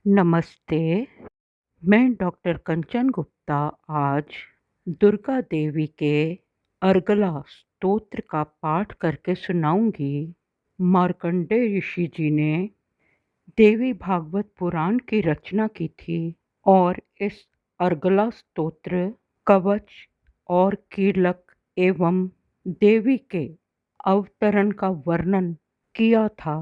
नमस्ते। मैं डॉक्टर कंचन गुप्ता आज दुर्गा देवी के अर्गला स्तोत्र का पाठ करके सुनाऊंगी। मार्कंडेय ऋषि जी ने देवी भागवत पुराण की रचना की थी और इस अर्गला स्तोत्र, कवच और कीलक एवं देवी के अवतरण का वर्णन किया था।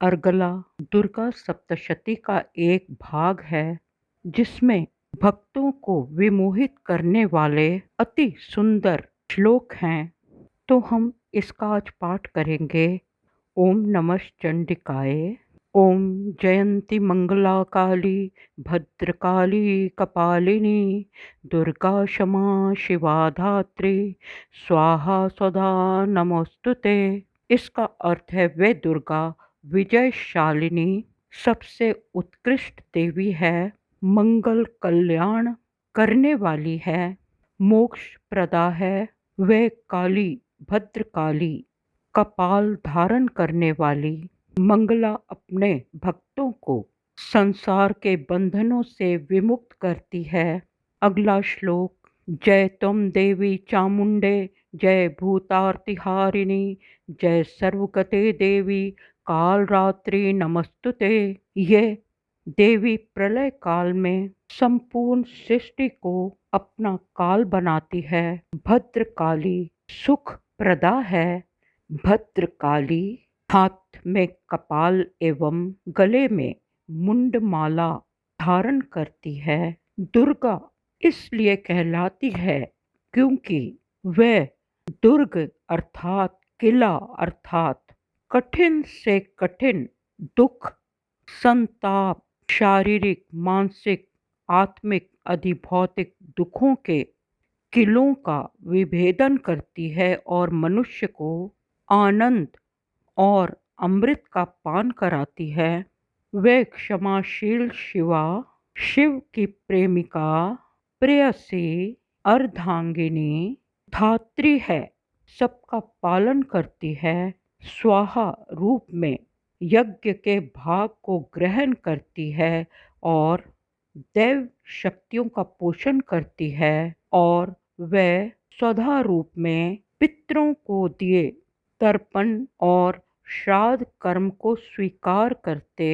अर्गला दुर्गा सप्तशती का एक भाग है जिसमें भक्तों को विमोहित करने वाले अति सुंदर श्लोक हैं। तो हम इसका आज पाठ करेंगे। ओम नमः चंडिकाय। ओम जयंती मंगला काली भद्रकाली कपालिनी दुर्गा क्षमा शिवा धात्री स्वाहा स्वधा नमोस्तुते। इसका अर्थ है वे दुर्गा विजयशालिनी सबसे उत्कृष्ट देवी है, मंगल कल्याण करने वाली है, मोक्ष प्रदा है। वे काली भद्रकाली कपाल धारण करने वाली मंगला अपने भक्तों को संसार के बंधनों से विमुक्त करती है। अगला श्लोक। जय त्वं देवी चामुंडे जय भूतार्तिहारिणी जय सर्वगते देवी कालरात्रि नमस्तुते। ये देवी प्रलय काल में संपूर्ण सृष्टि को अपना काल बनाती है। भद्रकाली सुख प्रदा है। भद्रकाली हाथ में कपाल एवं गले में मुंडमाला धारण करती है। दुर्गा इसलिए कहलाती है क्योंकि वह दुर्ग अर्थात किला अर्थात कठिन से कठिन दुख, संताप, शारीरिक, मानसिक, आत्मिक, अधिभौतिक दुखों के किलों का विभेदन करती है और मनुष्य को आनंद और अमृत का पान कराती है। वे क्षमाशील शिवा, शिव की प्रेमिका, प्रेयसी, अर्धांगिनी, धात्री है, सबका पालन करती है। स्वाहा रूप में यज्ञ के भाग को ग्रहण करती है और दैव शक्तियों का पोषण करती है। और वह स्वधा रूप में पितरों को दिए तर्पण और श्राद्ध कर्म को स्वीकार करते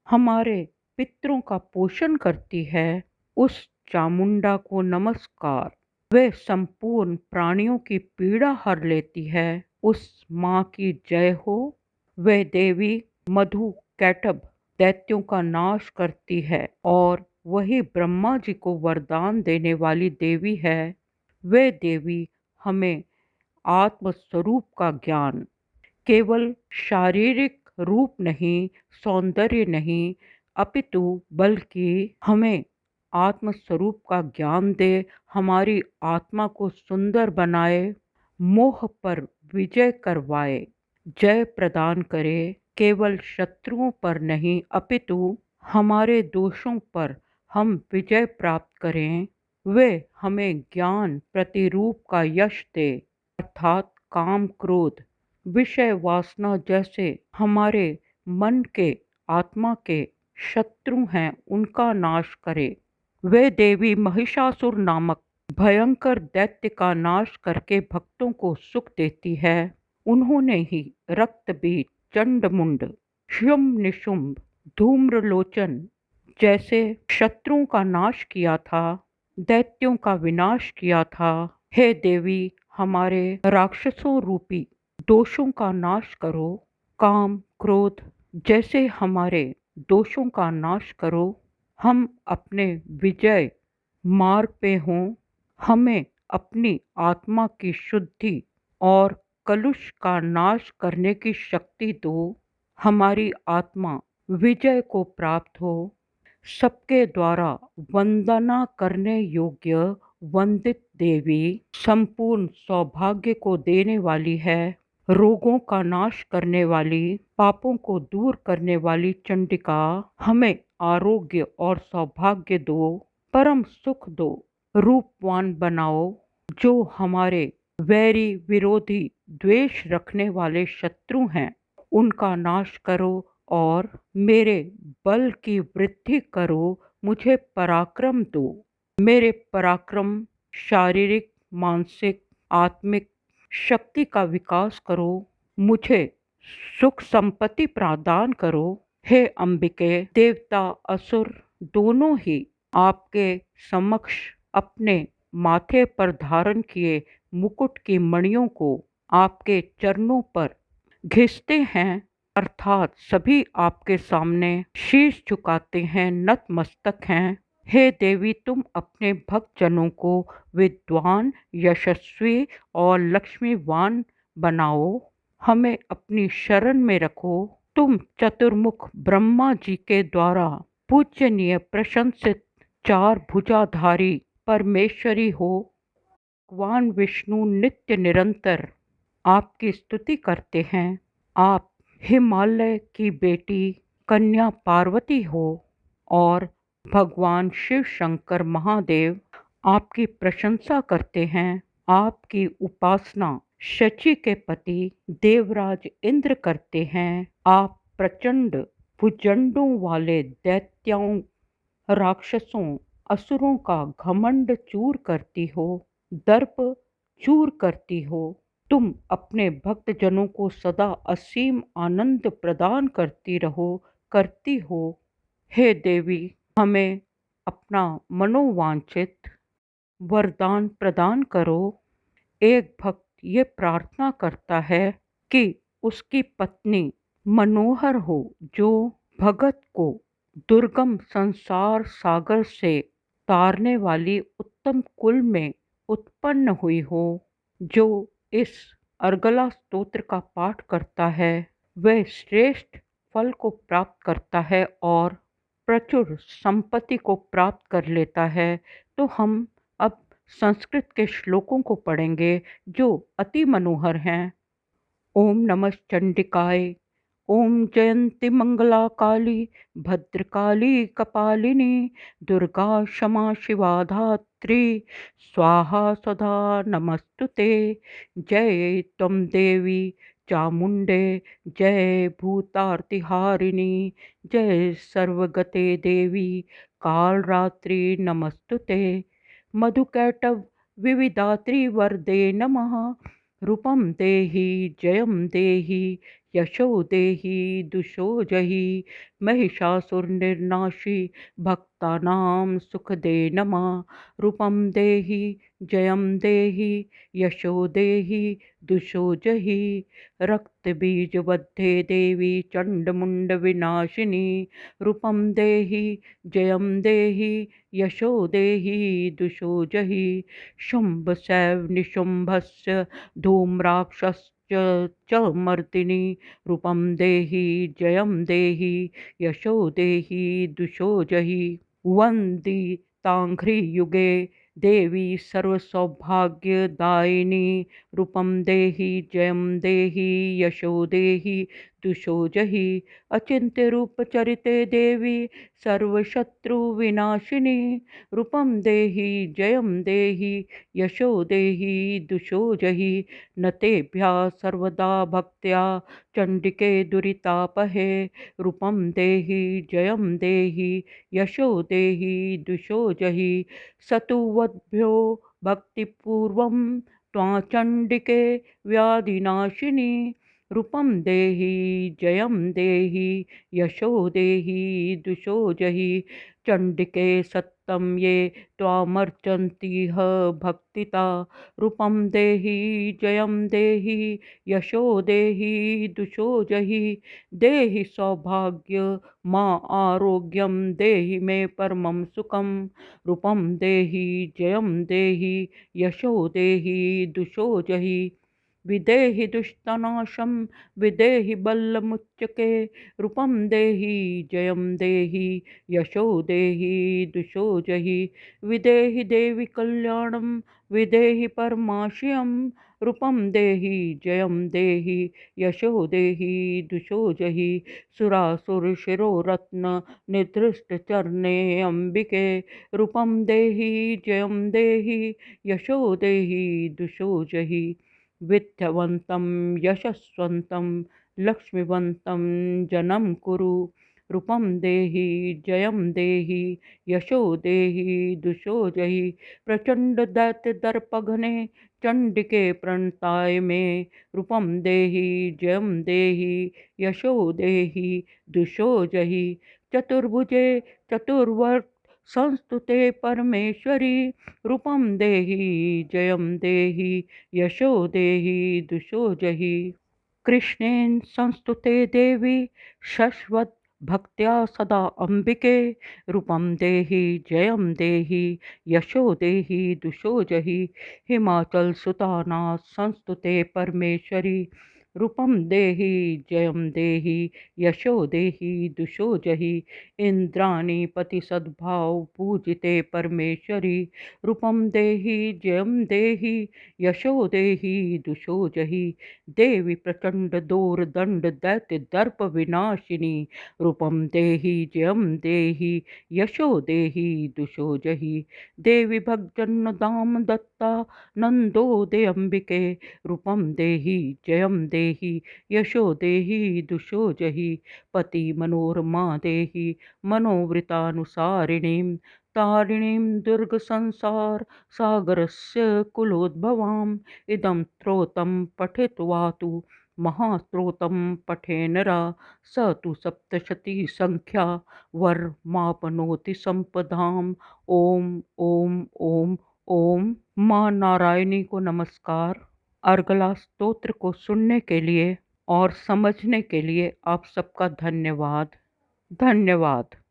हमारे पितरों का पोषण करती है। उस चामुंडा को नमस्कार। वह संपूर्ण प्राणियों की पीड़ा हर लेती है। उस माँ की जय हो। वह देवी मधु कैटभ दैत्यों का नाश करती है और वही ब्रह्मा जी को वरदान देने वाली देवी है। वह देवी हमें आत्म स्वरूप का ज्ञान, केवल शारीरिक रूप नहीं, सौंदर्य नहीं, अपितु बल्कि हमें आत्म स्वरूप का ज्ञान दे, हमारी आत्मा को सुंदर बनाए, मोह पर विजय करवाए, जय प्रदान करे, केवल शत्रुओं पर नहीं अपितु हमारे दोषों पर हम विजय प्राप्त करें। वे हमें ज्ञान प्रतिरूप का यश दे अर्थात काम क्रोध विषय वासना जैसे हमारे मन के आत्मा के शत्रु हैं उनका नाश करे। वे देवी महिषासुर नामक भयंकर दैत्य का नाश करके भक्तों को सुख देती है। उन्होंने ही रक्तबीज, चंडमुंड, शुंभ निशुंभ, धूम्रलोचन जैसे शत्रुओं का नाश किया था, दैत्यों का विनाश किया था। हे देवी, हमारे राक्षसों रूपी दोषों का नाश करो। काम क्रोध जैसे हमारे दोषों का नाश करो। हम अपने विजय मार्ग पे हों। हमें अपनी आत्मा की शुद्धि और कलुष का नाश करने की शक्ति दो। हमारी आत्मा विजय को प्राप्त हो। सबके द्वारा वंदना करने योग्य वंदित देवी संपूर्ण सौभाग्य को देने वाली है। रोगों का नाश करने वाली, पापों को दूर करने वाली चंडिका हमें आरोग्य और सौभाग्य दो, परम सुख दो, रूपवान बनाओ। जो हमारे वैरी विरोधी द्वेष रखने वाले शत्रु हैं उनका नाश करो और मेरे बल की वृद्धि करो, मुझे पराक्रम दो। मेरे पराक्रम, शारीरिक, मानसिक, आत्मिक शक्ति का विकास करो। मुझे सुख संपत्ति प्रदान करो। हे अंबिके, देवता असुर दोनों ही आपके समक्ष अपने माथे पर धारण किए मुकुट की मणियों को आपके चरणों पर घिसते हैं, अर्थात सभी आपके सामने शीश झुकाते हैं, नतमस्तक हैं। हे देवी, तुम अपने भक्तजनों को विद्वान, यशस्वी और लक्ष्मीवान बनाओ। हमें अपनी शरण में रखो। तुम चतुर्मुख ब्रह्मा जी के द्वारा पूजनीय, प्रशंसित, चार भुजाधारी परमेश्वरी हो। भगवान विष्णु नित्य निरंतर आपकी स्तुति करते हैं। आप हिमालय की बेटी कन्या पार्वती हो और भगवान शिव शंकर महादेव आपकी प्रशंसा करते हैं। आपकी उपासना शची के पति देवराज इंद्र करते हैं। आप प्रचंड भुजंडों वाले दैत्यों, राक्षसों, असुरों का घमंड चूर करती हो, दर्प चूर करती हो। तुम अपने भक्तजनों को सदा असीम आनंद प्रदान करती हो। हे देवी, हमें अपना मनोवांछित वरदान प्रदान करो। एक भक्त ये प्रार्थना करता है कि उसकी पत्नी मनोहर हो, जो भगत को दुर्गम संसार सागर से तारने वाली उत्तम कुल में उत्पन्न हुई हो। जो इस अर्गला स्तोत्र का पाठ करता है वह श्रेष्ठ फल को प्राप्त करता है और प्रचुर संपत्ति को प्राप्त कर लेता है। तो हम अब संस्कृत के श्लोकों को पढ़ेंगे जो अति मनोहर हैं। ओम नमः चंडिकाय। ओम जयंती मंगला काली भद्रकाली कपालिनी दुर्गा क्षमा शिवा धात्री स्वाहा सदा नमस्तुते। जय त्वं देवी चामुंडे, जय भूतार्तिहारिणी, जय सर्वगते देवी कालरात्रि नमस्तुते। मधुकैटभ विविधात्रि वरदे नमः। रूपम देहि जयम देहि यशो देहि दुषो जहि। महिषासुरनिर्नाशी भक्तानां सुखदे नमः। रूपम देहि जयम देहि यशो देहि दुषो जहि। रक्तबीजवद्धे देवी चंडमुंड विनाशिनी। रूपम देहि जयम देहि यशो देहि दुषो जहि। शुंभ शैव निशुंभस्य धूम्राक्षश्च च मर्दिनी। रूपम देहि जयम देहि यशो देहि दुषो जहि। वन्दिताङ्घ्रियुगे देवी सर्वसौभाग्यदायिनी। रूपम देहि जयम देहि यशो देहि दुषो जहि। अचिंत्य रूप चरिते देवी सर्वशत्रुविनाशिनी। रूपम देहि जयम देहि यशो देहि दुषो जहि। नतेभ्यः सर्वदा भक्त्या चंडिके दुरितापहे। रूपम देहि जयम देहि यशो देहि दुषो जहि। सतुवद्भ्यो भक्तिपूर्वं त्वां चंडिके व्याधिनाशिनी। रूपम देहि जयम देहि यशो देहि दुषो जहि। चंडिके सत्तं ये त्वामर्चन्ति भक्तिता। रूपम देहि जयम देहि यशो देहि दुषो जहि। देहि सौभाग्य मा आरोग्यम देहि मे परमं सुखम। रूपम देहि जयम देहि यशो देहि दुषो जहि। विदेहि दुष्टनाशं विदेहि बलमुच्चके। रूपम देहि जयम देहि यशो देहि दुषो जहि। विदेहि देवि कल्याणं विदेहि परमाशयं। रूपम देहि जयम देहि यशो देहि दुषो जहि। सुरासुर शिरोरत्न निधृष्ट चरणे अंबिके। रूपम देहि जयम देहि यशो देहि दुषो जहि। विद्यावन्तं यशस्वन्तं लक्ष्मीवन्तं जनं कुरु। रूपं देहि जयं देहि यशो देहि दुषो जहि। प्रचंड दैत्य दर्पघने चंडिके प्रणताय मे। रूपं देहि जयं देहि यशो देहि दुषो जहि। चतुर्भुजे चतुर्वर्ग संस्तुते परमेश्वरी। रूपं देहि जयं देहि यशो देहि दुषो जहि। कृष्णेन संस्तुते देवी शश्वत भक्त्या सदा अंबिके। रूपं देहि जयं देहि यशो देहि दुषो जहि। हिमाचल सुतानाथ संस्तुते परमेश्वरी। रूपं देहि जयं देहि यशो देहि दुषो जहि। इंद्राणी पति सद्भाव पूजिते परमेश्वरी। रूपं देहि जयं देहि यशो देहि दुषो जहि। देवी प्रचंड दोर दंड दैत्य दर्प विनाशिनी। रूपं देहि जयं देहि यशो देहि दुषो जहि। देवी भक्तजन दाम दत्ता नंदोदय अंबिके। रूपं देहि जयं देहि यशो देहि दुषो जहि। पति मनोरमा देहि मनोवृतानुसारिणीं। तारिणीं दुर्ग संसार सागरस्य कुलोद्भवाम्। इदं स्तोत्रं पठित्वा तु महास्तोत्रं पठेन्नरः। स तु सप्तशतीसङ्ख्या वर्माप्नोति सम्पदाम्। ओम ओम ओम ओम। माँ नारायणी को नमस्कार। अर्गला स्तोत्र को सुनने के लिए और समझने के लिए आप सबका धन्यवाद। धन्यवाद।